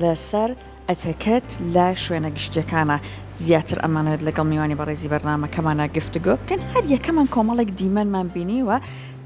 لەسەر ئەتەکەت لە شوێنە گشتەکانە زیاتر ئەمانەوێت لەگەڵ میوانی بەڕێزی بەرنامەکەمانە گفتوگۆ بکەن هەر یەکەمان کۆمەڵێک دیمەنمان بینیوە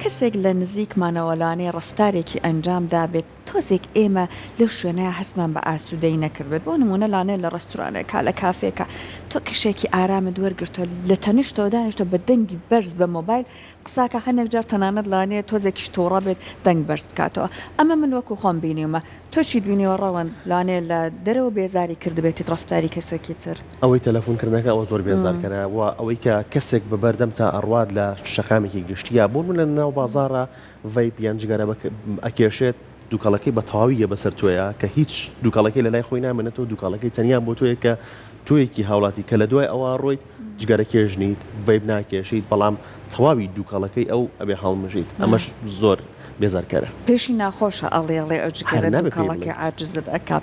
کەسێک لە نزیکمانەوەلانەی ڕفتارێکی ئەنجامدا بێت تۆزێک ئێمە لەو شوێنەیە هەستمان بە ئاسوودەی نەکردبێت بۆ نمونە لانێ لە ڕستورانێکا لە کافێکە تۆ کشێکی ئارامت وەرگرتۆ لە تەنیشتەوە دانیشتۆ بە دەنگی بەرز بە مۆبایل قساکە هەندێک جار تەنانەت لانەیە تۆزێکیش تۆڕە بێت دەنگ بەرز بکاتەوە ئەمە من وەکو خۆم بینیومە تۆچی دوینەوە ڕەوەن لانێ لە دەرەوە بێزاری کردبێتی ڕفتاری کەسێکی تر ئەوەی تەلەفۆنکردنەکە ئەوە زۆر بێزارکەرەوە ئەوەی کە کەسێک بەبەردەم تا ئەڕوات لە شەقامێکی گشتیە بۆ من لە ناو بازارە ڤیپ یان جگەرە ئەکێشێت دووکەڵەکەی بە تەواویە بەسەر تۆیە کە هیچ دووکەڵەکەی لە لای خۆی نامێنێتەوە دووکەڵەکەی تەنیان بۆ تۆیە کە تۆیەکی هاوڵاتی کە لە دوای ئەوە ڕۆیت جگەرە کێژنیت ڤیپ ناکێشیت بەڵام تەواوی دووکەڵەکەی ئەو ئەبێ هەڵمژیت ئەمەش زۆر بێزارکەرە پێشی ناخۆشە ئەڵێڵێ ئەو جگەرە دووکەڵەکەی عاجزت ئەکا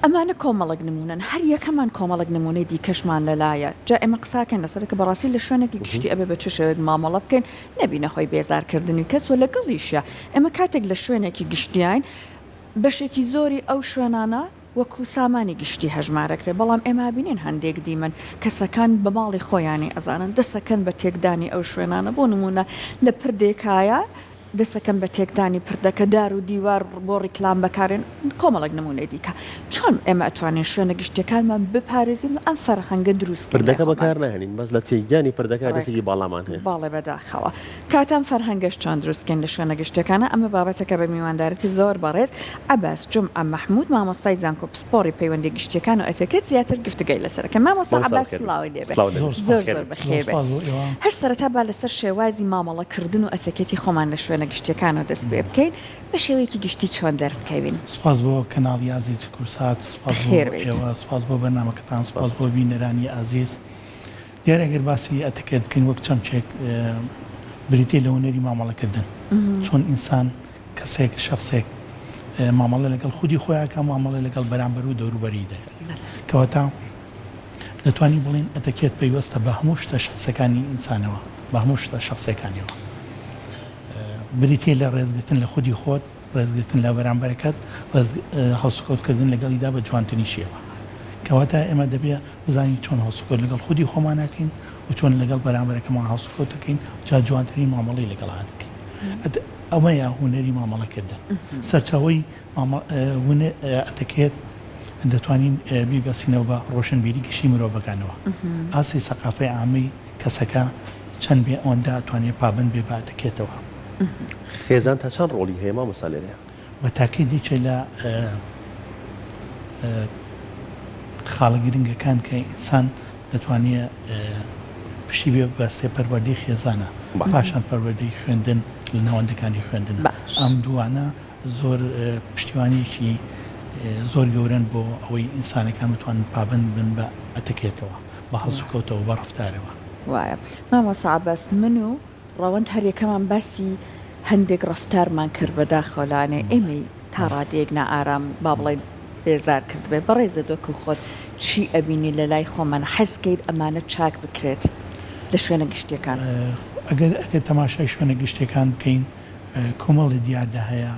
ئەمانە کۆمەڵک نمونن هەر یەکەمان کۆمەڵک نمونەی دیکەشمان لەلایە جا ئێمە قساکەن لەسەرکە بەڕاستی لە شوێنێکی گشتی ئەبێ بە چ شێوێت مامەڵە بکەین نەبینە خۆی بێزارکردنی کەس و لەگەڵیشە ئێمە کاتێک لە شوێنێکی گشتیاین بەشێکی زۆری ئەو شوێنانە وەکو سامانی گشتی هەژمارەکرێ بەڵام ئێمە بینین هەندێک دیمن کەسەکان بە ماڵی خۆیانی ئەزانن دەسەکەن بە تێکدانی ئەو شوێنانە بۆ نمونە لە پردێکایە دەسەکەم بە تێکدانی پردەکە دار و دیوار بۆ ڕیکلام بەکارێن کۆمەڵک نمونەی دیکە چۆن ئێمە ئەتوانین شوێنە گشتەکانمان بپارێزین ئەم فەرهەنگە دروست پردەکە بەکار نهێنین بەس لە تێکدانی پردەکە دەسێکی باڵامان هەیە باڵێ بەداخەوە کاتان فەرهەنگەش چۆن دروستکەن لە شوێنە گشتەکانە ئەمە بابەتەکە بە میواندارەتی زۆر بەڕێز عەباس جومعە مەحموود مامۆستای زانکۆ پسپۆڕی پەیوەندی گشتەکان و ئەتەکەت زیاتر گفتوگەی لەسەرەکە مامۆستا عەباس سڵاوی لێبێت زۆر زۆر بەخێر بێت هەر سەرەتا با لەسەر شێوازی مامەڵەکردن و ئەتەکەتی خۆمان لە شوێنە گشتەکانەوە دەست پێ بکەین بە شێوەیەکی گشتی چۆن دەربکەوین سپاس بۆ کەناڵی عزیز کورسات سپاس بۆ بەرنامەکەتان سپاس بۆ بینەرانی عزیز دیارە ئەگەر باسی ئەتەکەت بکەین وەک چەمچێک بریتێ لە هونەری مامەڵەکردن چۆن ئینسان کەسێک شخصێک مامەڵە لەگەڵ خودی خۆیاکە مامەڵە لەگەڵ بەرامبەر و دەوروبەری دەکات کەواتە دەتوانین بڵێن ئەتەکێت پەیوەستە بە هەموو شتە شخصەکانی ئینسانەوە بە هەموو شتە شخصەکانیەوە بریتێ لە ڕێزگرتن لە خودی خۆت ڕێزگرتن لە بەرامبەرەکەت هەڵسوکەوتکردن لەگەڵیدا بە جوانترین شێوە کەواتە ئێمە دەبێت بزانین چۆن هەڵسوکەوت لەگەڵ خودی خۆمان ناکەین و چۆن لەگەڵ بەرامبەرەکەمان هەڵسوکەوت دەکەین جا جوانترین مامەڵەی لەگەڵا دەکەین ئەمەیە هونەری مامەڵەکردن سەرچاوەی ئەتەکێت دەتوانین بیبەسینەوە بە ڕۆشنبیری گشتی مرۆڤەکانەوە ئاسی سەقافەی عامی کەسەکە چەند بێ ئەوەندا ئەتوانێت پابند بێ بە ئەتەکێتەوە خێزان تا چەند ڕۆڵی هەیە مامۆستا لێرەیە بە تاکید دیچە لە خاڵە گرنگەکان کە ئینسان دەتوانێت پشتی بێ بە سێپەروەردەی خێزانە پاشان پەروەردەی خوێندن لە ناوەندەکانی خوێندن ئەم دوانە زۆر پشتیوانیی زۆر گەورن بۆ ئەوەی ئینسانەکان بتوانن پابند بن بە ئەتەکێتەوە بە هەڵسوکەوتەوە بە ڕفتارەوە وایە مامۆستا عەباس من و ڕەوەند هەر یەکەمان باسی هەندێک ڕفتارمان کرد بەداخەوەلانێ ئێمەی تا ڕادەیەک نائارام با بڵێ بێزار کرد بێ بەڕێزە دۆکە خۆت چی ئەبینی لە لای خۆمان حەزکەیت ئەمانە چاک بکرێت لە شوێنە گشتەکان ئەگەر تەماشای شوێنە گشتەکان بکەین کۆمەڵی دیاردا هەیە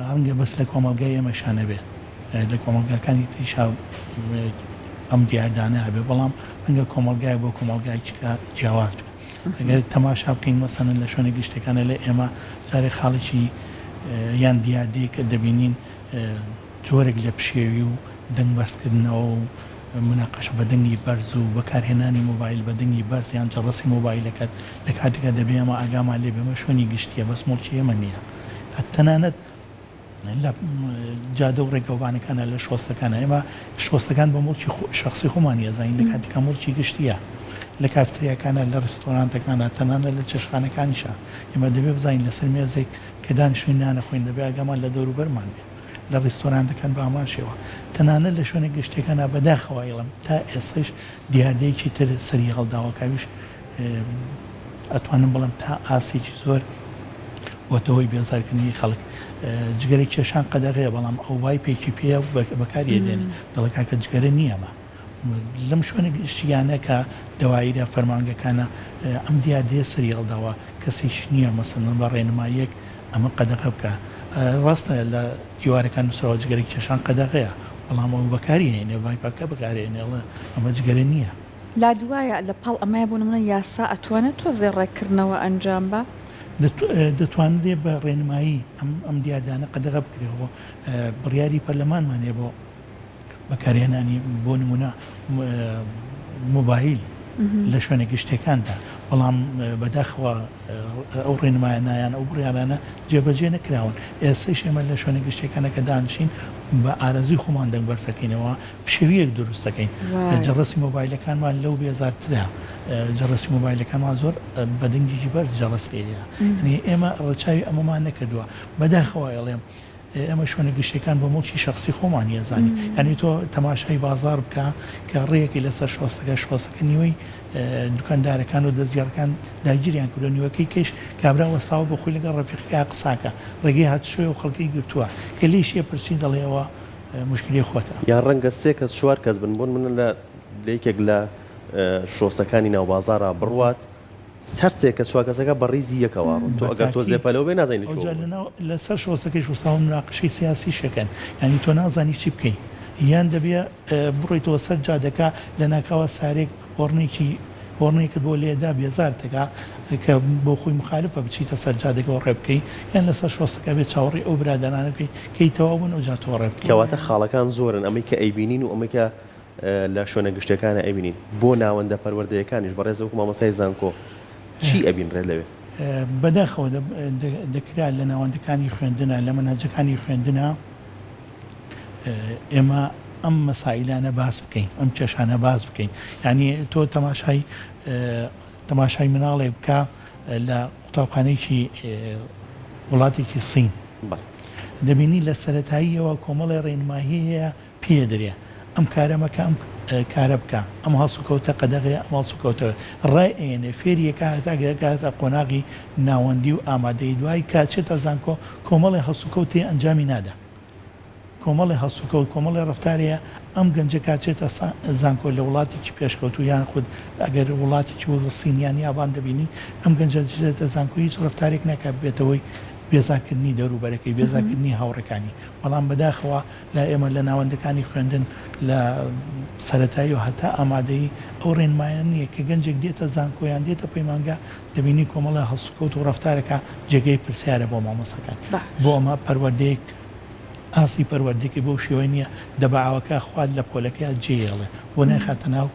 ڕەنگە بەس لە کۆمەلگای ئێمەشانە بێت لە کۆمەلگاکانی تریشا ئەم دیاردانە هەبێ بەڵام ڕەنگە کۆمەلگای بۆ کۆمەلگایکە جیاواز بێت ئەگەر تەماشا بکەین مەسەن لە شوێنە گشتەکانە لە ئێمە جارێک خاڵێکی یان دیاردەیە کە دەبینین جۆرێک لە پشێوی و دەنگ بەرزکردنەوە و مناقەش بە دەنگی بەرز و بەکارهێنانی مۆبایل بە دەنگی بەرز یان جەڕەسی مۆبایلەکەت لە کاتێکە دەبێ ئەمە ئاگامان لێ بێمە شوێنی گشتیە بەس مڵکی ئێمە نییە تەنانەت لە جادە و ڕێگەوبانەکانە لە شۆستەکانە ئێمە شۆستەکان بە مڵکی شخصی خۆمانی ئەزانین لە کاتێکە مڵکی گشتیە لە کافتریاکانە لە ڕستۆرانتەکانە تەنانە لە چێشخانەکانیشە ئێمە دەبێ بزانین لەسەر مێزێک کە دانیشتوین نانە خۆین دەبێ ئاگامان لە دەوروبەرمان بێ لە ڕستۆرانتەکان بە هەمان شێوە تەنانە لە شوێنە گشتەکانە بەداخەوایڵم تا ئێستش دیاردەیەکی تر سەری هەڵداوەکاویش ئەتوانم بڵم تا ئاسێکی زۆر بۆتەوەی بێزارکردنی خەڵک جگەرەی کێشان قەدەغەیە بەڵام ئەو وای پێکی پێ بەکاری دێن دەڵکا کە جگەرە نییەمە لەم شوێنە گشتیانە کە دەوایرە فەرمانگەکانە ئەم دیاردەیە سەری هەڵداوە کەسیش نییە مەسەڵەن بە ڕێنماییەک ئەمە قەدەغە بکە ڕاستە لە دیوارەکان نووسراوە جگەرەی کێشان قەدەغەیە بەڵام ئەو بەکاری هێنێ ڤایپەکە بەکارهێنێ ئەمە جگەرە نییە. لا دوایە لە پاڵ ئەمای بوون منە یاسا ئەتوانێت تۆزێ ڕێکردنەوە ئەنجام بە دەتوانرێ بە ڕێنمایی ئەم دیاردانە قەدەغە بکرێەوە بڕیاری پەرلەمانمانێ بۆ بەکارهێنانی بۆ نمونە موبایل لە شوێنێکی شتێکاندا بەڵام بەداخەوە ئەو ڕێنمایانیان ئەو بڕیارانە جێبەجێ نەکراون ئێستش ئێمە لە شوێنێکی شتێکانەکە دانشین بە ئارەزوی خۆمان دەنگ بەرزەکەینەوە پشێویەک دروست دەکەین جەڕەسی مۆبایلەکانمان لەو بێزارترە جەڕەسی مۆبایلەکانمان زۆر بە دەنگێکی بەرز جەڕستەیە ئێمە ڕەچاوی ئەمەمان نەکردووە بەداخەوە ئەڵێم ئەمە شوێنە گشتەکان بە مڵکی شخصی خۆمان ێزانانی ینی تۆ تەماشای بازار بکە کە ڕێیەکی لەسەر شۆستەکە نیوەی دوکاندارەکان و دەستگیارەکان داگیریان کردو نیوەکەی کەش کابرا وەستاوە بە خۆی لەگەڵ ڕەفیقیا قساکە ڕێگەی هاتشوێ و خەڵکی گرتووە کە لیشیە پرسی دەڵێەوە مشکلی خۆتە یان ڕەنگە 3 کەس 4 کەس بن بوون من لە یەکێک لە شۆستەکانی ناوبازارە بڕوات سەرچێکە سواکەسەکە بە ڕیزی یەکەوە تۆ ئەگەر تۆ زێپەلەوە بێ نازانیت لەسەر شۆستەکەی وساو مناقشەی سیاسی شەکەن ینی تۆ نازانی چی بکەیت یان دەبێ بڕۆیتەوە سەر جادەکە لە ناکاوە سارێک هۆڕنێکت بۆ لێدا بێزارتەکە کە بۆ خۆی مخالفە بچیتە سەر جادەکەەوە ڕێ بکەیت یان لەسەر شۆستەکە بێت چاوەڕی ئەو برادانانە بکەیت کەی تەواو بوون ئەو جاتەوە ڕێ بکەیت کەواتە خاڵەکان زۆرن ئەمەی کە ئەیبینین و ئەمەی کە لە شوێنە گشتەکانە ئەبینین بۆ ناوەندە پەروەردەیەکانیش بەڕێز وەکو مامۆستای زانکۆ چی ئەبینڕێت لەوێ بەداخەوە دەکرا لە ناوەندەکانی خوێندنە لە مەنهەجەکانی خوێندنە ئێمە ئەم مەسائلانە باس بکەین ئەم کێشانە باس بکەین ینی تۆ تەماشای مناڵێ بکە لە قوتابخانەیەکی وڵاتێکی سین دەبینی لە سەرەتاییەوە کۆمەڵی ڕێنماهەیە پێدرێ ئەم کارەمەکە ئەم کارە بکە ئەم هەڵسوکەوتە قەدەغێ ئەم هەڵسوکەوتە ڕای ئێنێ فێریەکە هەتاگەکاتە قۆناغی ناوەندی و ئامادەی دوای کاچێتە زانکۆ کۆمەڵی هەڵسوکەوتی ئەنجامی نادا کۆمەڵی هەڵسوکەوت کۆمەڵی ڕفتارەیە ئەم گەنجە کاچێتە زانکۆ لە وڵاتێکی پێشکەوت و یان خود ئەگەر وڵاتێکی وەگە سینیان یابان دەبینی ئەم گەنجە دێتە زانکۆ هیچ ڕفتارێک ناکات بێتەوەی بێزارکردنی دەوروبەرەکەی بێزارکردنی هاوڕەکانی بەڵام بەداخەوە لە ئێمە لە ناوەندەکانی خوێندن لە سەرەتایی و هەتا ئامادەی ئەو ڕێنمایان نییە کە گەنجێک دێتە زانکۆیان دێتە پەیمانگە دەبینی کۆمەڵە هەڵسوکەوت و ڕفتارەکە جێگەی پرسیارە بۆ مامۆسەکان بۆ ئەمە پەروەردەیەک ئاسی پەروەردەیەکی بۆ شێوەی نییە دەبعاوەکە خوارد لە پۆلەکەی جێڵێ بۆ نایخاتە ناو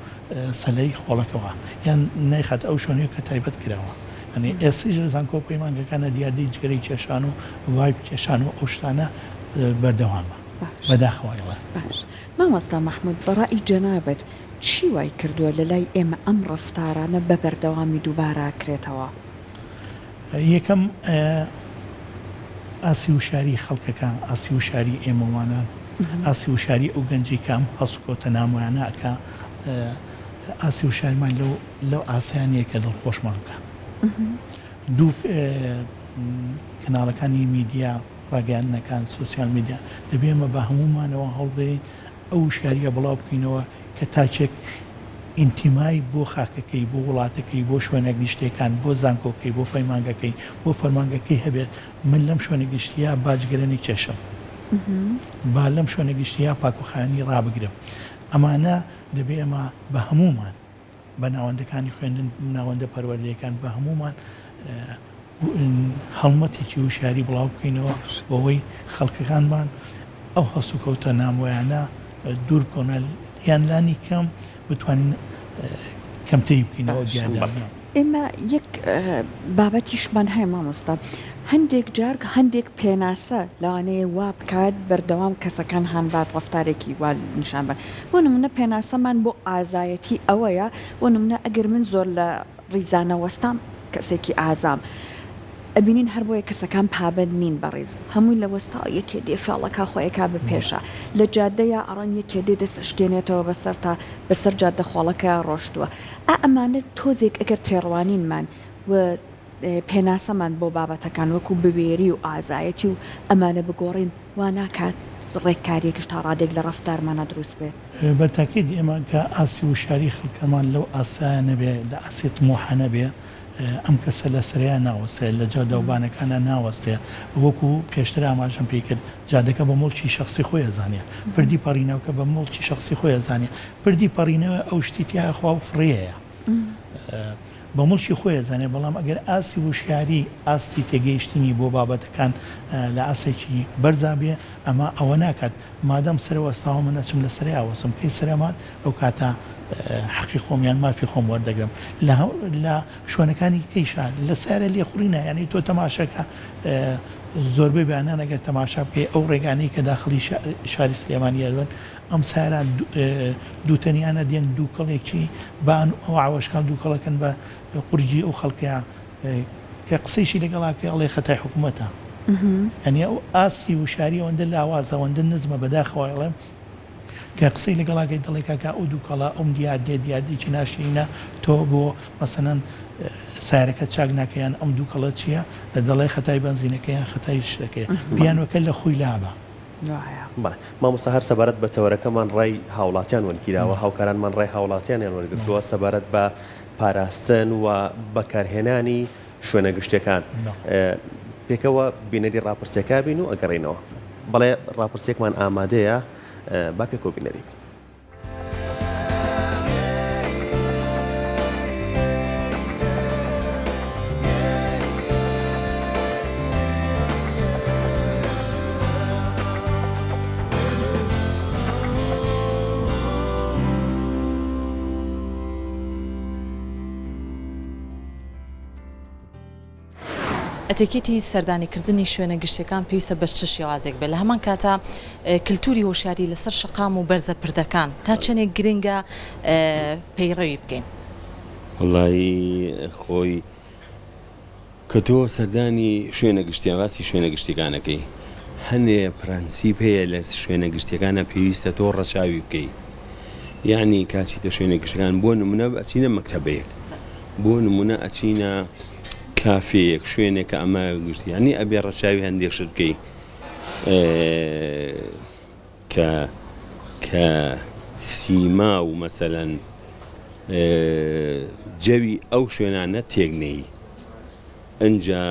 سەلەی خۆڵەکەەوە یان نایخات ئەو شوێنی کە تایبەت کراوە ئەنی ئێسیش زانکۆ پەیمانگەکانە دیاردەی جگەرەی کێشان و ڤایب کێشان و ئەو شتانە بەردەوامە بەداخەوایڵە باش مامۆستا مەحموود بەڕای جەنابەت چی وای کردووە لە لای ئێمە ئەم ڕەفتارانە بە بەردەوامی دووبارە کرێتەوە یەکەم ئاسی وشاری خەڵکەکە ئاسی وشاری ئێمەوانان ئاسی وشاری ئەو گەنجی کام هەسوکۆتە نامویانەکە ئاسی وشارمان لەو ئاسایانەیە کە دڵخۆشمان بکە دوو کەناڵەکانی میدیا ڕاگەیاندنەکان سوسیال میدیا دەبێمە بە هەمومانەوە هەڵبێ ئەو شاریە بڵاو بکەینەوە کە تاچێک ئینتیمای بۆ خاکەکەی بۆ وڵاتەکەی بۆ شوێنە گشتەکان بۆ زانکۆکەی بۆ پەیمانگەکەی بۆ فەرمانگەکەی هەبێت من لەم شوێنە گشتیا باجگەرانی کێشم با لەم شوێنە گشتیا پاکوخانی ڕابگرم ئەمانە دەبێ ئەمە بە هەمومان بە ناوەندەکانی خوێندن ناوەندە پەروەردەیەکان بە هەمومان هەڵمەتێکی وشاری بڵاو بکەینەوە بۆەوەی خەڵکەکانمان ئەو هەسوکەوتە نامۆیانە دوور بکۆنە یانلانی کەم بتوانین کەمتری بکەینەوە دیاردان ئێمە یەک بابەتیشمان هەیە مامۆستا هەندێک جار هەندێک پێناسە لەوانەیە وا بکات بەردەوام کەسەکان هەنبات ڕفتارێکی وا نیشان بن بۆ نمونە پێناسەمان بۆ ئازایەتی ئەوەیە بۆ نمونە ئەگەر من زۆر لە ڕیزانە وەستام کەسێکی ئازام ئەبینین هەر بۆیە کەسەکان پابند نین بەڕێز هەمووی لە وەستا یەکێ دێ فاڵەکە خۆیەکە بپێشە لە جادەیە ئەڕەن یەکێ دێ دەست شتێنێتەوە بەسەر تا بەسەر جادە خۆڵەکە ڕۆشتووە ئەمانە تۆزێک ئەگەر تێڕوانینمان و پێناسەمان بۆ بابەتەکان وەکو بوێری و ئازایەتی و ئەمانە بگۆڕین وا ناکات ڕێککاریەکیش تا ڕادێک لە ڕفتارمانە دروست بێت بە تاکید ئێمە کە ئاسی وشاری خەڵکەمان لەو ئاسایە نەبێ لە ئاسی تمۆحە نەبێ ئەم کەسە لە سرەیە ناوەستەیە لە جادەوبانەکانە ناوەستەیە وەکو پێشتر ئاماژەم پێ کرد جادەکە بە مڵکی شخصی خۆی ئەزانێ پردی پەڕینەوەکە بە مڵکی شخصی خۆی ئەزانێ پردی پەڕینەوە ئەو شتی تیا خوا فڕەیە بە مڵکی خۆی ئەزانێ بەڵام ئەگەر ئاسی وشیاری ئاستی تێگەیشتنی بۆ بابەتەکان لە ئاسێکی بەرزا بێ ئەمە ئەوە ناکات مادەم سەرەوەستاوە من ئەچم لە سەرێ ئاوەسم کەی سەرەمات ئەو کاتە حەقی خۆمیان مافی خۆم وەردەگرم لە شوێنەکانی کەیشا لە سارە لێخوڕینە یعنی تۆ تەماشەکە زۆربەی بەیانان ئەگەر تەماشا بکەی ئەو ڕێگانەی کە داخلی شاری سلێمانی ئەلوەن ئەم سارە دووتەنیانە دێن دووکەڵێکی بان ئەو ئاوەشکان دووکەڵەکەن بە قورجی ئەو خەڵکەیە کە قسەیشی لەگەڵاکە ئەڵێ خەتای حکوومەتە ئەنی ئەو ئاستی وشاری ئەوەندە لاوازە ئەوەندە نزمە بەداخەوەڵێم کە قسەی لەگەڵاکەی دەڵێکاکە ئەو دووکەڵە ئەم دیادێکی ناشرینە تۆ بۆ مەسەنەن سارەکە چاک ناکەیان ئەم دووکەڵە چییە لە دەڵێ خەتای بنزینەکەیان خەتای شتەکەی بیانوەکە لە خۆی لابە مامۆستا هەر سەبارەت بە تەوەرەکەمان ڕای هاوڵاتیان وەرگیراوە هاوکارانمان ڕای هاوڵاتیانیان وەرگرتووە سەبارەت بە پاراستن و بەکارهێنانی شوێنە گشتەکان پێکەوە بینەری ڕاپرسیەکە بین و ئەگەڕێنەوە بەڵێ ڕاپرسێکمان ئامادەیە با پێکەوە بینەری ئەتێکێتی سەردانیکردنی شوێنە گشتەکان پێویستە بە چ شێوازێک بێت لە هەمان کاتە کللتوری هۆشیاری لەسەر شقام و بەرزە پردەکان تا چەندێک گرنگە پەیڕەوی بکەین وەڵی خۆی کە تۆ سەردانی شوێنە گشتیان واسی شوێنە گشتەکانەکەی هەنێ پرەنسیپ هەیە لە شوێنە گشتەکانە پێویستە تۆ ڕەچاوی بکەی یعنی کاچیتە شوێنە گشتەکان بۆ نمونە ئەچینە مەکتەبەیەک بۆ نمونە ئەچینە کافەیەک شوێنێکە ئەمە گشتیانی ئەبێ ڕەچاوی هەندێک شت بکەی کە سیما و مەسەلەن جەوی ئەو شوێنانە تێکنەی ئەنجا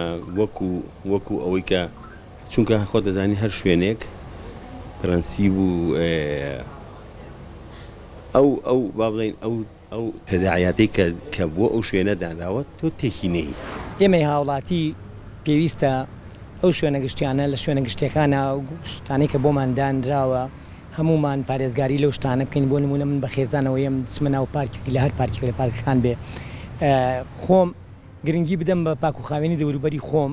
وەکو ئەوەی کە چونکە خۆ دەزانی هەر شوێنێک پرەنسیب و ئەو با بڵێن ئەو تەداعیاتی کە بۆ ئەو شوێنە دانراوە تۆ تێکینەی ئێمەی هاوڵاتی پێویستە ئەو شوێنە گشتیانە لە شوێنە گشتەکانە شتانەی کە بۆمان دانراوە هەمومان پارێزگاری لەو شتانە بکەین بۆ نمونە من بە خێزانەوە یم چمە ناو پارکێکی لە هەر پارکێک لە پارکەکان بێ خۆم گرنگی بدەم بە پاکوخاوێنی دەوروبەری خۆم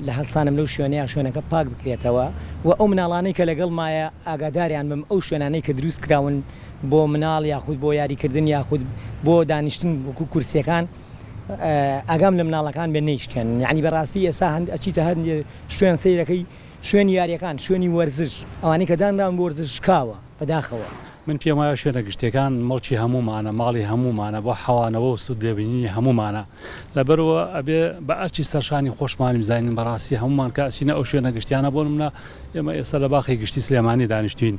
لە هەڵسانم لەو شوێنەیە شوێنەکە پاک بکرێتەوە و ئەو مناڵانەی کە لەگەڵ مایە ئاگاداریان بم ئەو شوێنانەی کە دروست کراون بۆ مناڵ یاخود بۆ یاریکردن یاخود بۆ دانیشتن وەکو کورسیەکان ئاگام لە مناڵەکان بێ نەیشکەن یعنی بەڕاستی ئێستا ئەچیتە هەر شوێن سەیرەکەی شوێنی یاریەکان شوێنی وەرزش ئەوانەی کە دانراون بۆ وەرزشکاوە بەداخەوە من پێم وایە شوێنە گشتەکان مڵکی هەمومانە ماڵی هەمومانە بۆ حەوانەوە و سود لێبینی هەمومانە لەبەرەوە ئەبێ بە ئەرچی سەرشانی خۆشمانی بزانین بەڕاستی هەمومان کە ئەچینە ئەو شوێنە گشتیانە بۆ منە ئێمە ئێستا لە باخی گشتی سلێمانی دانیشتوین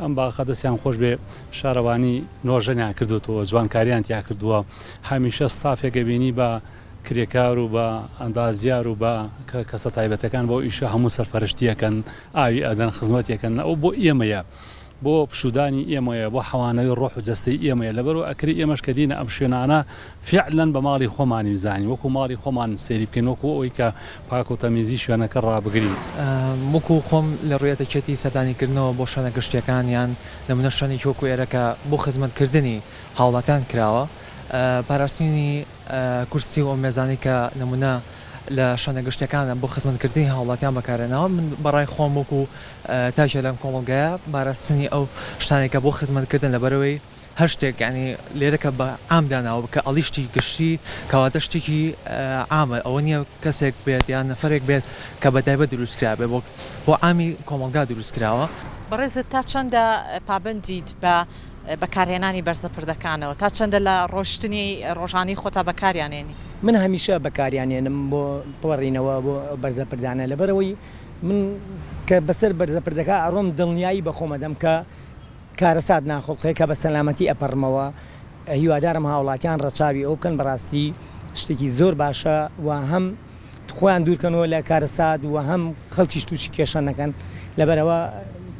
ئەم باخە دەستیان خۆش بێ شارەوانی نۆژەنیان کردوەوە جوانکاریان تیا کردووە هەمیشە ستافێکە بینی بە کرێکار و بە ئەندازیار و بە کەسە تایبەتەکان بۆ ئیشە هەموو سەرپەرشتیەکەن ئاوی ئەدەن خزمەتێکن ئەو بۆ ئێمەیە بۆ پشودانی ئێمەیە بۆ حەوانەوەی ڕۆح و جەستەی ئێمەیە لەبەرەوە ئەکری ئێمەش کە دینە ئەم شوێنانە فعلەن بە ماڵی خۆمانی بزانین وەکو ماڵی خۆمان سێری بکەین وەکو ئەوەی کە پاک و تەمیزی شوێنەکە ڕابگرین وەکو خۆم لە ڕوێتەکێتی سەردانیکردنەوە بۆ شوێنە گشتیەکان یان نمونە شوێنێکی وەکو ئێرەکە بۆ خزمەتکردنی هاوڵاتیان کراوە پاراستنی کورسی و مێزانی کە نمونە لە شوێنە گشتەکانە بۆ خزمەتکردنی هاوڵاتیان بەکارێنەوە من بەڕای خۆم وەکو تاژە لەم کۆمەڵگەیە باراستنی ئەو شتانێکە بۆ خزمەتکردن لەبەرەوەی هەر شتێک ینی لێرەکە بە ئامداناوە کە ئەڵیشتی گشتی کەواتە شتێکی ئامە ئەوە نییە کەسێک بێت یان نەفرێک بێت کە بەتایبەت دروستکرا بێ بۆ ئامی کۆمەڵگا دروستکراوە بەڕێزت تا چەندە پابندیت بە بەکارهێنانی بەرزە پردەکانەوە تا چەندە لە ڕۆشتنی ڕۆژانی خۆتا بەکاریانێنی من هەمیشە بەکاریانێنم بۆ پڕینەوە بۆ بەرزە پردانە لەبەرەوەی من کە بەسەر بەرزە پردەکە ئەڕۆم دڵنیایی بە خۆمەدەم کە کارەسات ناخۆڵقەیە کە بە سەلامەتی ئەپەڕمەوە هیوادارم هاوڵاتیان ڕەچاوی ئەو بکەن بەڕاستی شتێکی زۆر باشە و هەم خۆیان دوورکەنەوە لە کارەسات و هەم خەڵکیش تووشی کێشە نەکەن لەبەرەوە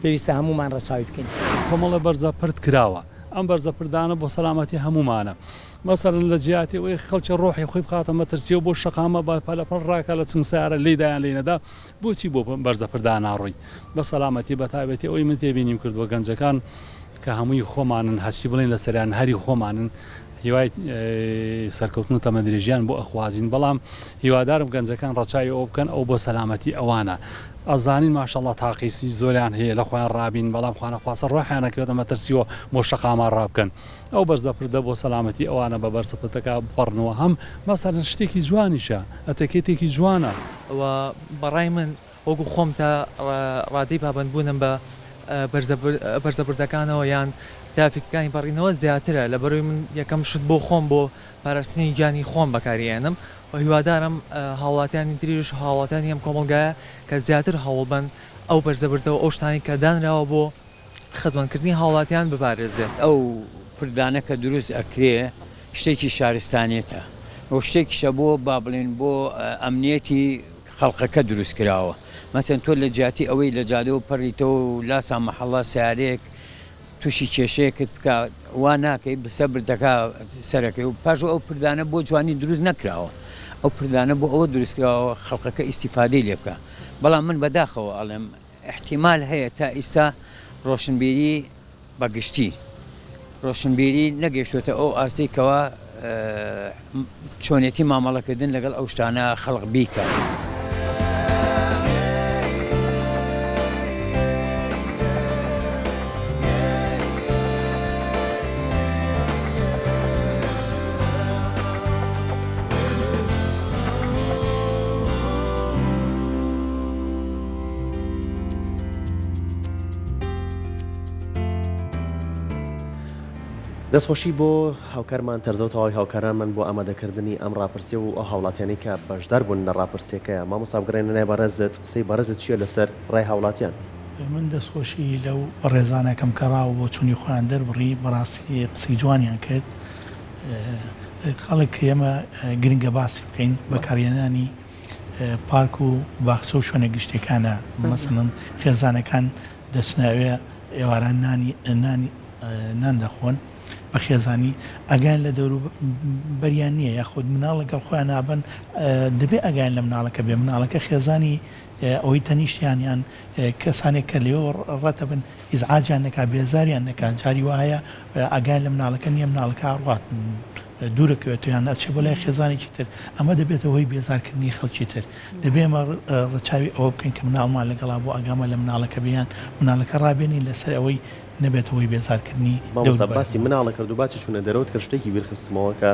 پێویستە هەمومان ڕەچاوی بکەین. کۆمەڵە بەرزە پرد کراوە ئەم بەرزە پردانە بۆ سەلامەتی هەمومانە مەسەرن لە جیاتی ئەوەی خەڵکی ڕۆحی خۆی بخاتە مەترسیەوە بۆ شەقامە با پەلەپەڵ ڕاکە لە چنگ سیارە لێدایان لێنەدا بۆچی بۆ بەرزە پردان ناڕۆی بە سەلامەتی بە تایبەتی ئەوەی من تێبینیم کردووە گەنجەکان کە هەمووی خۆمانن هەچی بڵین لە سەریان هەری خۆمانن هیوای سەرکەوتن و تەمەدرێژیان بۆ ئەخوازین بەڵام هیوادارم گەنجەکان ڕەچاوی ئەو بکەن ئەو بۆ سەلامەتی ئەوانە ئەزانین ماشەڵڵا تاقیسی زۆریان هەیە لە خۆیان ڕابین بەڵام خوانەخواسە ڕۆحیانەکەوێتە مەترسیەوە بۆ شەقامان ڕابکەن ئەو بەرزەپردە بۆ سەلامەتی ئەوانە بە بەرزەپردەکە بفەڕنەوە هەم مەسەرەن شتێکی جوانیشە ئەتەکێتێکی جوانە و بەڕای من وەکو خۆم تا ڕادەی پابندبوونم بە بەرزەپردەکانەوە یان تافیکەکانی بەڕینەوە زیاترە لە بەروی من یەکەم شت بۆ خۆم بۆ پاراستنی گیانی خۆم بەکارێنم و هیوادارم هاوڵاتیانی تریش هاوڵاتیانی ئەم کۆمەلگایە کە زیاتر هەوڵ بن ئەو بەرزەبردەوە ئەو شتانی کە دانراوە بۆ خزمەتکردنی هاوڵاتیان بپارێزێت. ئەو پردانە کە دروست ئەکرێ شتێکی شارستانێتە و شتێکیشە بۆ با بڵێن بۆ ئەمنیەتی خەڵقەکە دروست کراوە مەسەن تۆ لە جیاتی ئەوەی لە جادەوە پەڕیتەوە و لاسا مەحەڵڵا سیارەیەک تووشی کێشەیەکت بکە وا ناکەی بسە بردەکە سەرەکەی و پاش ئەو پردانە بۆ جوانی دروست نەکراوە ئەو پردانە بۆ ئەوە دروستکراوە خەڵقەکە ئیسیفادەی لێ بکە بەڵام من بەداخەوە ئەڵێم احتیمال هەیە تا ئێستا ڕۆشنبیری بەگشتی ڕۆشنبیری نەگەیشتوتە ئەو ئاستەی کەوا چۆنێتی مامەڵەکردن لەگەڵ ئەو شتانە خەڵق بیکە. دەستخۆشی بۆ هاوکارمان تەرزەوتەوەی هاوکارانمان بۆ ئامادەکردنی ئەم ڕاپرسیە و ئەو هاوڵاتیانی کە بەشدار بوون لە ڕاپرسیەکەیە مامۆستاگرێنە بەڕێزت قسەی بەڕێزت چییە لەسەر ڕای هاوڵاتیان؟ من دەستخۆشی لەو ڕێزانەکەم کەڕاو بۆ چوونی خۆیان دەربڕی بەڕاستی قسەی جوانیان کرد خەڵک ئێمە گرنگە باسی بکەین بەکارهێنانی پارک و باخچە و شوێنە گشتەکانە مەسەڵەن خێزانەکان دەچناوێ ئێواران نان دەخۆن بە خێزانی ئەگەیان لە دەور بەریان نییە یاخود مناڵ لەگەڵ خۆیان نابن دەبێ ئەگەیان لە مناڵەکە بێ مناڵەکە خێزانی ئەوەی تەنیشتیانیان کەسانێک کە لێەوە ڕەتە بن ئیزعاجیان نەکا بێزاریان نەکە جاری وایە ئەگەیان لە مناڵەکە نییە مناڵەکە ڕات دوورەکەوێتیان ئەچێ بۆ لای خێزانێکی تر ئەمە دەبێتەوە هۆی بێزارکردنی خەڵکی تر دەبێ ئەمە ڕەچاوی ئەوە بکەین کە مناڵمان لەگەڵا بۆ ئەگامە لە مناڵەکە بیان مناڵەکە ڕابێنین لەسەر ئەوەی نەبێتەوەی بێزارکردنی باسی مناڵە کرد و باسی چوونە دەرەوت کە شتێکی بیرخستمەوە کە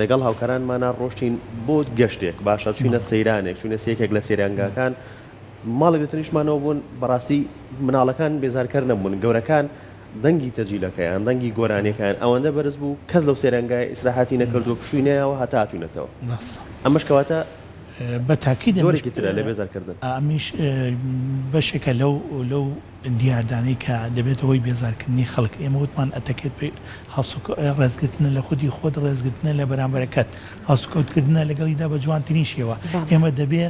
لەگەڵ هاوکارانمانە ڕۆشتین بۆ گەشتێک باشە چوینە سەیرانێک چوونە سێکێک لە سەیرانگاکان ماڵێک دەتەنیشمانەوە بوون بەڕاستی مناڵەکان بێزارکەر نەبوون گەورەکان دەنگی تەجیلەکەیان دەنگی گۆرانەکەیان ئەوەندە بەرز بوو کەس لەو سێرەنگای ئیسراحەتی نەکردو پشووینەوە هەتا هاتوونەتەوە ئەمەش کەواتە بە تاکید زۆرێکی ترە لە بێزارکردن ئەمیش بەشێکە لەو دیاردانەی کە دەبێت هۆی بێزارکردنی خەڵک ئێمە وتمان ئەتەکێت ڕێزگرتنە لە خودی خۆت ڕێزگرتنە لە بەرامبەرەکەت هەسوکەوتکردنە لەگەڵیدا بە جوانترینیشەوە ئێمە دەبێ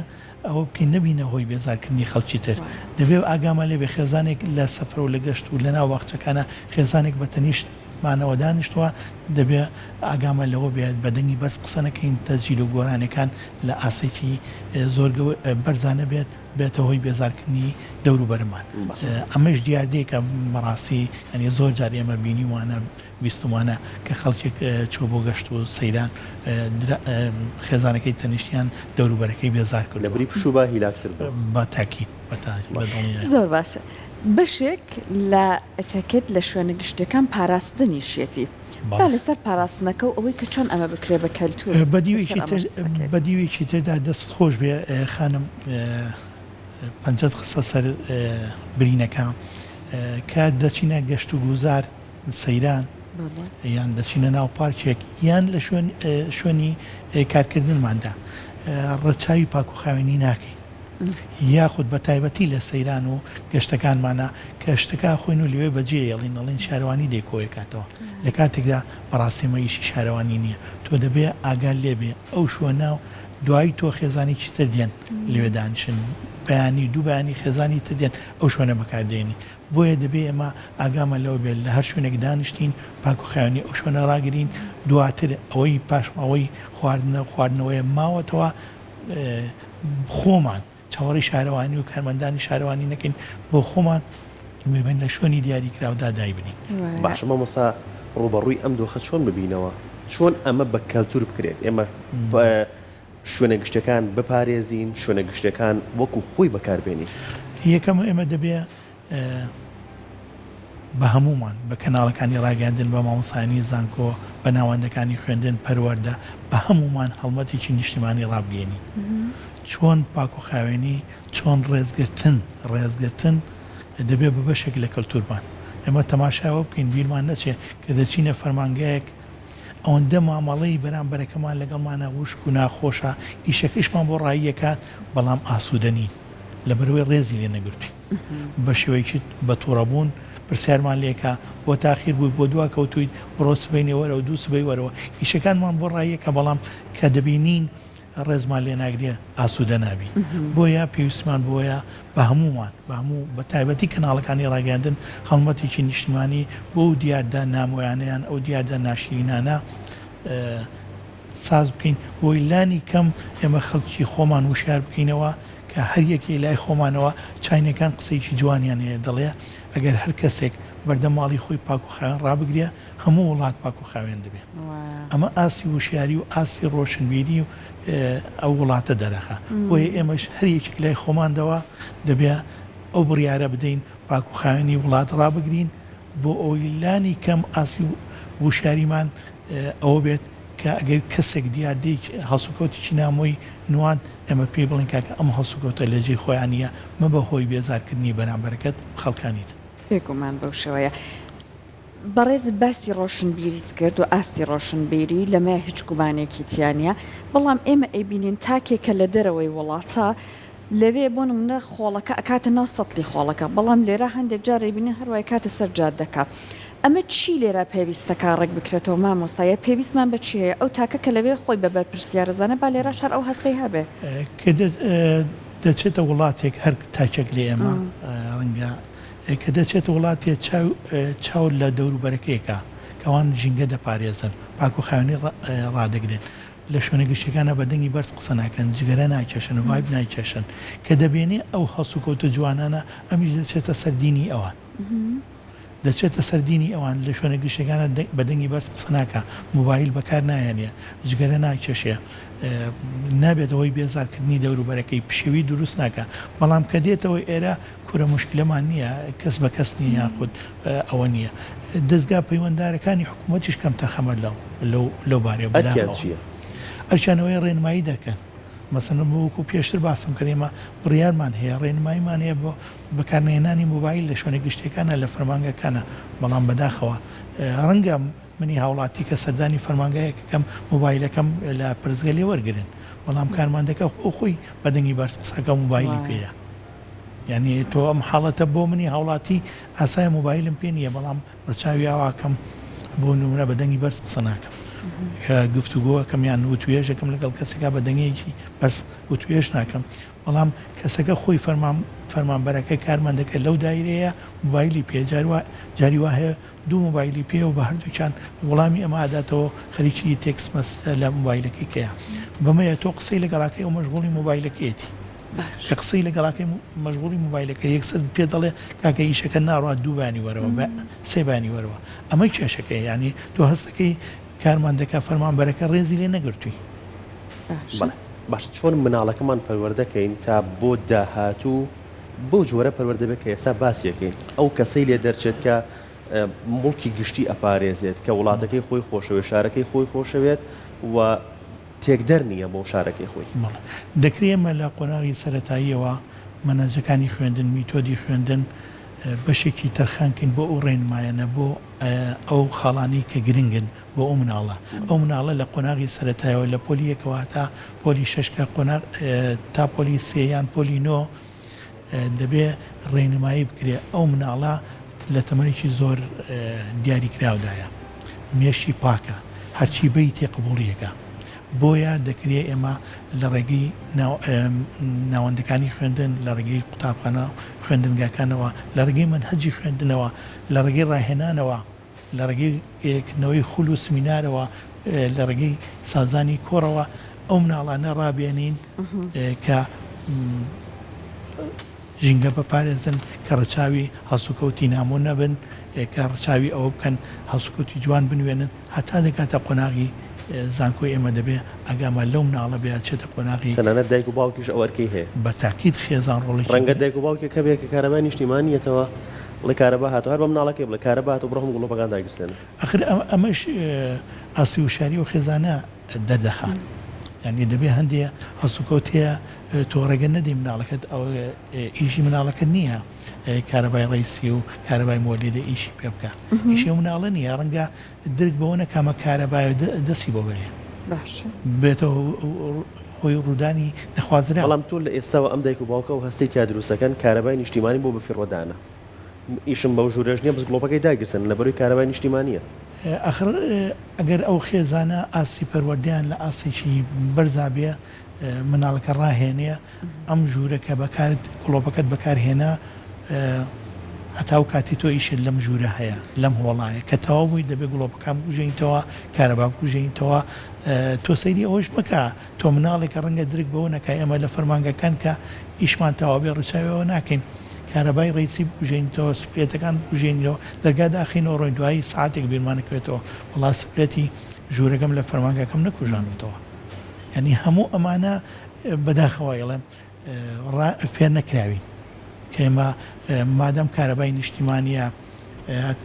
ئەوە بکەین نبینە هۆی بێزارکردنی خەڵکی تر دەبێت ئاگامە لێ بێ خێزانێک لە سەفر و لە گەشت و لە ناو واخچەکانە خێزانێک بە تەنیشت مانەوە دانیشتووە دەبێ ئاگامە لەوە بێت بەدەنگی بەرز قسە نەکەین تەجیل و گۆرانەکان لە ئاسێکی زۆر بەرزانە بێتە هۆی بێزارکردنی دەور و بەرمان ئەمەش دیاردەیەکە بەڕاستی ئەنی زۆر جار ئێمە بینیوانە بیستمانە کە خەڵکێک چۆ بۆ گەشت و سەیران خێزانەکەی تەنیشتیان دەور و بەرەکەی بێزار کرد لە بری پشوو بە هیلاکتر بە تاکید زۆر باشە بەشێک لە ئەتەکێت لە شوێنە گشتەکان پاراستنیشێتی با لەسەر پاراستنەکە و ئەوەی کە چۆن ئەمە بکرێ بە کەلتور بەدیوێکی تردا دەست خۆش بێ خانم پەنجەت قسە سەر برینەکە کە دەچینە گەشت و گوزار سەیران یان دەچینە ناو پارکێک یان لە شوێنی کارکردنماندا ڕەچاوی پاک و خاوێنی ناکەین یاخود بە تایبەتی لە سەیران و گەشتەکانمانە کە شتەکە خۆین و لێوێ بەجێ ئەڵین شارەوانی دەیکۆیکاتەوە لە کاتێکدا بەڕاستیمەیشی شارەوانی نییە تۆ دەبێ ئاگال لێبێ ئەو شوۆنە و دوایی تۆ خێزانی چیتر دێن لێدانشن بەیانی دوو بەیانی خێزانی تر دێن ئەو شوۆنە بەکاردێنی بۆیە دەبێ ئێمە ئاگامە لەوە بێت لە هەر شوێنێک دانیشتین پاک و خاوێنی ئەو شوێنە ڕاگرین دواتر ئەوەی پاشمەوەی خواردنەوەی ماوەتەوە خۆمان چاوەڕی شارەوانی و کارمەندانی شارەوانی نەکەین بۆ خۆمان ببین لە شوێنی دیاریکراودا دای بنین باشە مامۆستا ڕوبەڕووی ئەم دۆخە چۆن ببینەوە چۆن ئەمە بە کەلتور بکرێت ئێمە شوێنە گشتەکان بپارێزین شوێنە گشتەکان وەکو خۆی بەکاربێنی یەکەم ئێمە دەبێ بە هەمومان بە کەناڵەکانی ڕاگەاندن بە مامۆسانی زانکۆ بە ناوەندەکانی خوێندن پەروەەردە بە هەمومان هەڵمەتێکی نیشتیمانی ڕابگەێنی چۆن پاک و خاوێنی چۆن ڕێزگرتن دەبێت بە بەشێک لە کەلتورمان ئێمە تەماشاوە بکەین بیرمان نەچێ کە دەچینە فەرمانگایەک ئەوەندە مامەڵەی بەرامبەرەکەمان لەگەڵمانە وشک و ناخۆشە ئیشەکەشمان بۆ ڕاییەکات بەڵام ئاسوودەنین لە بەروەی ڕێزی لێ نەگرتووی بە شێوەیەکی بە تووڕەبوون پرسیارمان لێکە بۆ تاخیر بووی بۆ دووا کەوتویت بڕۆ سبەینێ وەرەوە دوو سبەی وەرەوە ئیشەکانمان بۆ ڕاییەکە بەڵام کە دەبینین ڕێزمان لێ ناگرێ ئاسوودە نابی بۆیە پێویستمان بۆیە بە هەمومان بە هەموو بە تایبەتی کەناڵەکانی ڕاگەاندن هەڵمەتێکی نیشتیمانی بۆ ئەو دیاردا نامۆیانیان ئەو دیاردا ناشرینانە ساز بکەین بۆی لانی کەم ئێمە خەڵکی خۆمان وشار بکەینەوە کە هەر یەکی لای خۆمانەوە چاینەکان قسەیکی جوانیان هەیە دەڵێ ئەگەر هەر کەسێک بەردەماڵی خۆی پاک و خاوێن ڕابگرێ هەموو وڵات پاک و خاوێن دەبێت ئەمە ئاسی وشیاری و ئاسی ڕۆشنبیری و ئەو وڵاتە دەرەخە بۆیە ئێمەش هەر یەکێک لای خۆماندەوە دەبێت ئەو بڕیارە بدەین پاک و خاوێنی وڵات ڕابگرین بۆ ئەوی لانی کەم ئاسی وشاریمان ئەوە بێت کە ئەگەر کەسێک دیاردەی هەڵسوکەوتێکی نامۆی نوان ئێمە پێی بڵین کاکە ئەم هەڵسوکەوتە لەجێی خۆیانە مە بە هۆی بێزارکردنی بەرامبەرەکەت خەڵکانیت پێکمان بەو شێوەیە بەڕێزت باسی ڕۆشنبیریت کرد و ئاستی ڕۆشنبیری لەمە هیچ گومانێکی تیانە بەڵام ئێمە ئەیبینین تاکێکە لە دەرەوەی وڵاتە لەوێ بۆ نمونە خۆڵەکە ئەکاتە ناو سەتلی خۆڵەکە بەڵام لێرە هەندێک جارێ بینین هەروای کاتە سەر جادەکە ئەمە چی لێرە پێویستەکە ڕێک بکرێتەوە مامۆستایە پێویستمان بە چی هەیە ئەو تاکە کە لەوێ خۆی بەبەر پرسیارەزانە با لێرە شار ئەو هەستەی هەبێ کە دەچێتە وڵاتێک هەر تاچێک لێ ئێمە ڕەنگە کە دەچێت وڵاتێ چاو لە دەوروبەرەکەیەکە کەوان ژینگە دەپارێزن پاک و خاوێنی ڕادەگرێن لە شوێنە گشتەکانە بەدەنگی بەرز قسە ناکەن جگەرە نایکێشن و وایب نایکێشن کە دەبێنێ ئەو هەسوکەوتە جوانانە ئەمیش دەچێتە سەردینی ئەوان دەچێتە سەردینی ئەوان لە شوێنە گشتەکانە بەدەنگی بەرز قسە ناکە موبایل بەکار نایەنێ جگەرە نایکێشێ نابێت ئەوەی بێزارکردنی دەوروبەرەکەی پشێوی دروست ناکە بەڵام کە دێتەوەی ئێرە کورە مشکلەمان نییە کەس بە کەس نییە یاخود ئەوە نییە دەستگا پەیوەنددارەکانی حکوومەتیش کەم تەخەمە لەو بارێ ئەرچانەوەی ڕێنمایی دەکەن مەسەن وەکو پێشتر باسم کردێمە بڕیارمان هەیە ڕێنماییمان هەیە بۆ بەکارهێنانی موبایل لە شوێنە گشتەکانە لە فەرمانگەکانە بەڵام بەداخەوە ڕەنگە منی هاوڵاتی کە سەردانی فەرمانگایەکەم موبایلەکەم لە پرزگەلێ وەرگن بەڵام کارماندەکە خۆی بەدەنگی بەرز قسەکە موبایلی پێەیە یعنی تۆ ئەم حاڵەتە بۆ منی هاوڵاتی ئاسای موبایلم پێ نییە بەڵام ڕچاوی ئاواکەم بۆ نمونە بەدەنگی بەرز قسە ناکەم کە گفتوگۆەکەم یان وتوێژەکەم لەگەڵ کەسێکا بەدەنگەیەکی بەرز وتوێژ ناکەم بەڵام کەسەکە خۆی فەرمانبەرەکە کارمەندەکە لەو دایرەیە موبایلی پێ جاری وا هەیە دوو موبایلی پێ و بە هەردووچان وەڵامی ئەمە ئاداتەوە خەریکی تێکس لە موبایلەکەی کەیە بەمەیە تۆ قسەی لەگەڵاکەی ئەو مەشغوڵی موبایلەکەیەتی کە قسەی لەگەڵاکەی مەشغوڵی موبایلەکە یەکسەر پێ دەڵێ کاکە ئیشەکە ناڕات دووبانی وەرەوە بە سێبانی وەرەوە ئەمە کێشەکەی ینی تۆ هەستەکەی کارماندەکە فەرمانبەرەکە ڕێزی لێ نەگرتووی باش چۆن مناڵەکەمان پەروەردەکەین تا بۆ داهاتوو بۆ جۆرە پەروەردە بێت کە ئێستا باسیەکەین ئەو کەسەی لێ دەرچێت کە مڵکی گشتی ئەپارێزێت کە وڵاتەکەی خۆی خۆشەوێت شارەکەی خۆی خۆشەوێت و تێکدەر نییە بۆ شارەکەی خۆی دەکرێمە لە قۆناغی سەرەتاییەوە مەنەجەکانی خوێندن میتۆدی خوێندن بەشێکی تەرخانکەین بۆ ئەو ڕێنمایەنە بۆ ئەو خاڵانی کە گرنگن بۆ ئەو مناڵە ئەو مناڵە لە قۆناغی سەرەتایەوە لە پۆلی یەکەوە تا پۆلی شەشکە قۆناغ تا پۆلی سێیان پۆلی نۆ دەبێ ڕێنمایی بکرێ ئەو مناڵە لە تەمەنێکی زۆر دیاریکراودایە مێشی پاکە هەرچی بەی تێقبوڵیەکە بۆیە دەکرێت ئێمە لە ڕێگەی ناوەندەکانی خوێندن لە ڕێگەی قوتابخانە خوێندنگاکانەوە لە ڕێگەی منهەجی خوێندنەوە لە ڕێگەی ڕاهێنانەوە لە ڕێگەیکردنەوەی خول و سمینارەوە لە ڕێگەی سازانی کۆڕەوە ئەو مناڵانە ڕابێنین کە ژینگە بەپارێزن کە ڕەچاوی هەسوکەوتی نامۆ نەبن کە ڕەچاوی ئەوە بکەن هەسوکەوتی جوان بنوێنن هەتا دەکاتە قۆناغی زانکۆی ئێمە دەبێ ئەگامە لەو مناڵە بێت چێتە قۆناغی تەنانەت دایک و باوکیش ئەوەرکەی هەیە بە تاکید خێزان ڕۆڵی ڕەنگە دایک و باوکێک کە بێت کە کارەبای نیشتیمانیەتەوە بڵێ کارەبا هاتو هەر بە مناڵەکەی بڵێ کارەبا هاتو بڕۆم گوڵۆپەکان داگستێن ئەخر ئەمەش ئاسی وشاری و خێزانە دەردەخات یعنی دەبێ هەندێک هەسوکەوتەیە تۆ ڕێگە نەدەی مناڵەکەت ئەو ئیشی مناڵەکە نییە کارەبای ڕیسی و کارەبای مۆلیدە ئیشی پێ بکە ئیشی مناڵە نیە ڕەنگە درک بەوەنە کامە کارەبای دەستی بۆ بێ بێتەوە خۆی ڕوودانی نەخوازرا بەڵام تۆ لە ئێستاوە ئەم دایک و باوکە و هەستەی تا دروستەکەن کارەبای نیشتیمانی بۆ بەفیڕۆدانە ئیشم بەو ژوورەژ نییە بەس گڵۆپەکەی داگرسن لە بەروی کارەبای نیشتیمانیە ئەخر ئەگەر ئەو خێزانە ئاسی پەروەردیان لە ئاسێکی بەرزابێ مناڵەکە ڕاهێنەیە ئەم ژوورە کە بەکارت گڵۆپەکەت بەکارهێنا هەتا و کاتی تۆ ئیشت لەم ژوورە هەیە لەم هۆڵایە کە تەواوی دەبێت گڵۆپەکان بکوژێنیتەوە کارەبا بکوژێنیتەوە تۆ سەیری ئەوەش بکە تۆ مناڵێکە ڕەنگە درک بەوە نەکای ئەمە لە فەرمانگەکان کە ئیشمان تەواو بێ ڕچاویەوە ناکەین کارەبای ڕێسی بکوژێنیتەوە سپلێتەکان بکوژێنیەوە دەرگا داخینەوە ڕۆی دوایی ساعتێک بیرمانەکەوێتەوە وڵا سپلێتی ژوورەکەم لە فەرمانگەکەم نەکوژانێتەوە یعنی هەموو ئەمانە بەداخەوایڵێم فێر نەکراوین کە ئێمە مادەم کارەبای نیشتیمانیە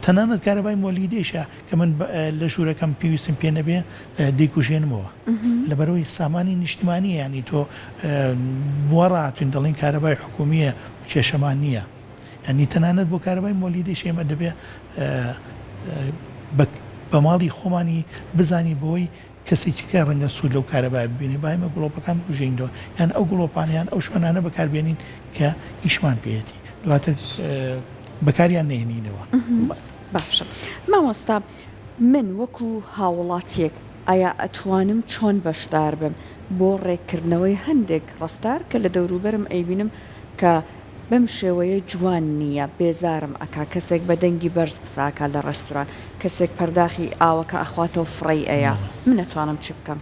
تەنانەت کارەبای مۆلیدێشە کە من لە ژوورەکەم پێویستم پێ نەبێ دەیکوژێنمەوە لەبەرەوەی سامانی نیشتیمانی ینی تۆ بوەڕاتون دەڵێن کارەبای حکومیە کێشەمان نییە ینی تەنانەت بۆ کارەبای مۆلیدێش ئێمە دەبێ بە ماڵی خۆمانی بزانی بۆی کەسێکی کە ڕەنگە سوود لەو کارەبای ببینی باایمە گڵۆپەکان بژینەوە یان ئەو گڵۆپانیان ئەو شوێنانە بەکاربێنین کە ئیشمان پێێتی دواتر بەکاریان نێنینەوە باشە مامۆستا من وەکو هاوڵاتیەک ئایا ئەتوانم چۆن بەشدار بم بۆ ڕێککردنەوەی هەندێک ڕفتار کە لە دەوروبەرم ئەیبینم کە بەم شێوەیە جوان نییە بێزارم ئەکا کەسێک بە دەنگی بەرز قساکە لە ڕێستوران کەسێک پەرداخی ئاوەکە ئەخواتەوە فڕی ئەیە من نەتوانم چی بکەم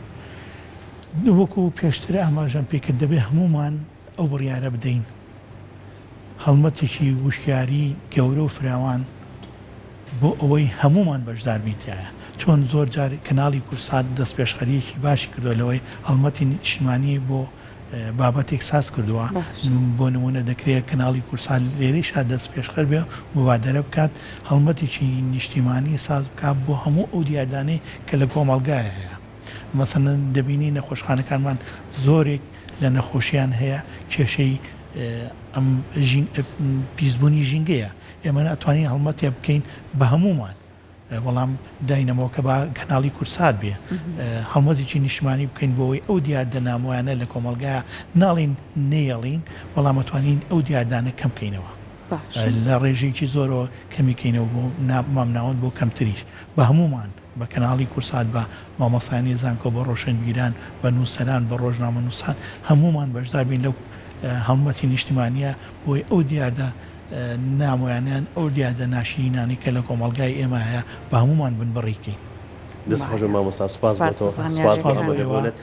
وەکو پێشتر ئاماژەم پێکرد دەبێ هەمومان ئەو بڕیارە بدەین هەڵمەتێکی وشکاری گەورە و فراوان بۆ ئەوەی هەمومان بەشدار بینتایە چۆن زۆر جار کەناڵی کورسات دەست پێشخەریەکی باشی کردو لەوەی هەڵمەتی نیشتیمانی بۆ بابەتێک ساز کردووە بۆ نمونە دەکرێت کەناڵی کورسان لێرەیشا دەست پێشخەر بێ مبادرە بکات هەڵمەتێکی نیشتیمانی ساز بکات بۆ هەموو ئەو دیاردانەی کە لە کۆمەڵگایە هەیە مەسەڵەن دەبینی نەخۆشخانەکانمان زۆرێک لە نەخۆشیان هەیە کێشەی ئەم پیسبوونی ژینگەیە ئێمە ئەتوانین هەڵمەتێ بکەین بە هەمومان وەڵام داینەمەوە کە با کەناڵی کورسات بێ هەڵمەتێکی نیشتیمانی بکەین بۆەوەی ئەو دیاردە نامۆیانە لە کۆمەڵگایە ناڵین نێڵین وەڵام ئەتوانین ئەو دیاردانە کەم بکەینەوە لە ڕێژێکی زۆرەوە کەمیکەینەوە بۆ مامناوەند بۆ کەمتریش بە هەمومان بە کەناڵی کورسات بە مامەسانی زانکۆ بە ڕۆشنبیران بە نووسەران بە ڕۆژنامە نووسان هەمومان بەشدار بین لەو هەڵمەتی نیشتیمانیە بۆی ئەو دیاردە نامۆیانیان ئەو دیاردە ناشرینانی کە لە کۆمەڵگای ئێمە هەیە بە هەمومان بن بڕیکەین دەست خۆش مامۆستا سپاس بۆ تۆ سپاس بۆ